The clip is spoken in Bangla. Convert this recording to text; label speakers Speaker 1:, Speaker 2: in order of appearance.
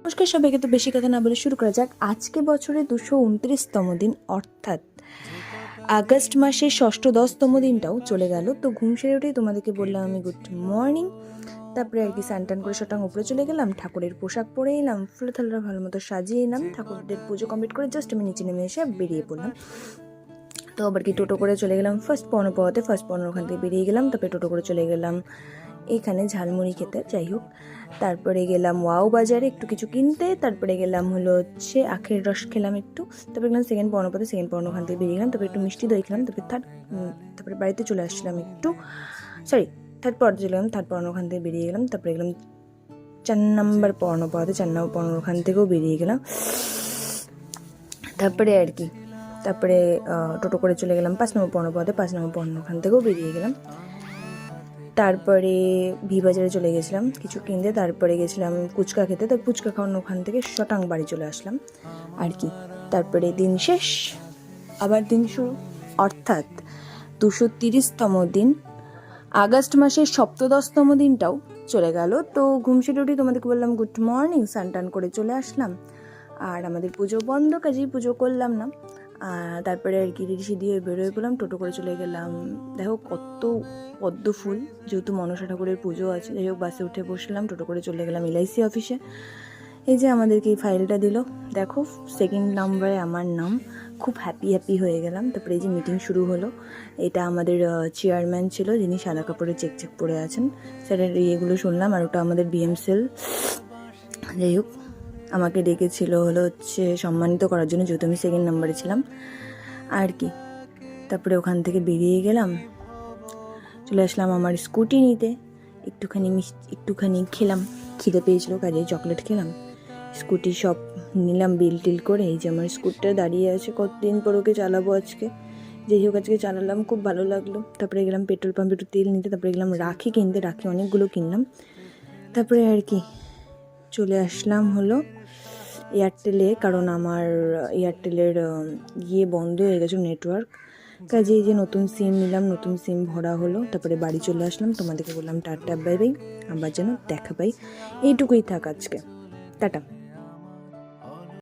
Speaker 1: নমস্কার সবাইকে। তো বেশি কথা না বলে শুরু করা যাক। আজকে বছরে 229তম দিন, অর্থাৎ আগস্ট মাসের 10তম দিনটাও চলে গেল। তো ঘুম সেরে উঠেই তোমাদেরকে বললাম আমি গুড মর্নিং। তারপরে আর কি স্নান করে শটাং উপরে চলে গেলাম, ঠাকুরের পোশাক পরে এলাম, ফুলে থালা ভালো মতো সাজিয়ে এলাম, ঠাকুরদের পুজো কমপ্লিট করে জাস্ট আমি নিচে নেমে এসে বেরিয়ে পড়লাম। তো আবার কি টোটো করে চলে গেলাম ফার্স্ট পর্ণ পাওয়াতে, ফার্স্ট পর্ণ ওখান থেকে বেরিয়ে গেলাম। তারপরে টোটো করে চলে গেলাম এখানে ঝালমুড়ি খেতে, যাই হোক। তারপরে গেলাম ওয়াও বাজারে একটু কিছু কিনতে। তারপরে গেলাম আখের রস খেলাম একটু। তারপরে গেলাম সেকেন্ড পর্ণপাতে, সেকেন্ড পর্ণ ওখান থেকে বেরিয়ে গেলাম। তারপরে একটু মিষ্টি দই খেলাম। তারপরে বাড়িতে চলে আসলাম থার্ড পর্ণে চলে গেলাম, থার্ড পর্ণ ওখান থেকে বেরিয়ে গেলাম। তারপরে গেলাম 4 নম্বর পর্ণ পাওয়াতে, 4 নম্বর পর্ণ ওখান থেকেও বেরিয়ে গেলাম। তারপরে টোটো করে চলে গেলাম 5 নম্বর পর্ণ পাওয়াতে, 5 নম্বর পর্ণ ওখান থেকেও বেরিয়ে গেলাম। তারপরে ভি বাজারে চলে গেছিলাম কিছু কিনতে। তারপরে গেছিলাম ফুচকা খেতে। তার ফুচকা খাওয়ানো ওখান থেকে শটাং বাড়ি চলে আসলাম আর কি। তারপরে দিন শেষ, আবার দিন শুরু, অর্থাৎ 230তম দিন, আগস্ট মাসের 17তম দিনটাও চলে গেল। তো ঘুম সেরে উঠে তোমাদেরকে বললাম গুড মর্নিং, স্নান করে চলে আসলাম। আর আমাদের পুজো বন্ধ, কাজেই পুজো করলাম না। তারপরে আর কি ঋষি দিয়ে বেরোয় পড়লাম, টোটো করে চলে গেলাম। দেখো কত পদ্ম ফুল, যেহেতু মনসা ঠাকুরের পুজো আছে। যাই হোক, বাসে উঠে বসলাম, টোটো করে চলে গেলাম LIC অফিসে। এই যে আমাদেরকে এই ফাইলটা দিল, দেখো 2nd নম্বরে আমার নাম। খুব হ্যাপি হয়ে গেলাম। তারপরে এই যে মিটিং শুরু হলো। এটা আমাদের চেয়ারম্যান ছিল, যিনি সাদা কাপড়ে চেক পরে আছেন, স্যারের ইয়েগুলো শুনলাম। আর ওটা আমাদের BM সেল। যাই হোক, আমাকে ডেকেছিল সম্মানিত করার জন্য, যেহেতু আমি 2nd নম্বরে ছিলাম আর কি। তারপরে ওখান থেকে বেরিয়ে গেলাম, চলে আসলাম আমার স্কুটি নিতে। একটুখানি খেলাম, খিদে পেয়েছিল, কাজে চকলেট খেলাম, স্কুটি সব নিলাম বিল টিল করে। এই যে আমার স্কুটিটা দাঁড়িয়ে আছে, কতদিন পর ওকে চালাবো আজকে। যাই হোক, আজকে চালালাম, খুব ভালো লাগলো। তারপরে গেলাম পেট্রোল পাম্পে একটু তেল নিতে। তারপরে গেলাম রাখি কিনতে, রাখি অনেকগুলো কিনলাম। তারপরে আর কি চলে আসলাম এয়ারটেলে, কারণ আমার এয়ারটেলের বন্ধ হয়ে গেছে নেটওয়ার্ক। কাজে এই যে নতুন সিম নিলাম, নতুন সিম ভরা হলো। তারপরে বাড়ি চলে আসলাম, তোমাদেরকে বললাম টাটা বাই বাই, আবার যেন দেখা পাই। এইটুকুই থাক আজকে, টাটা।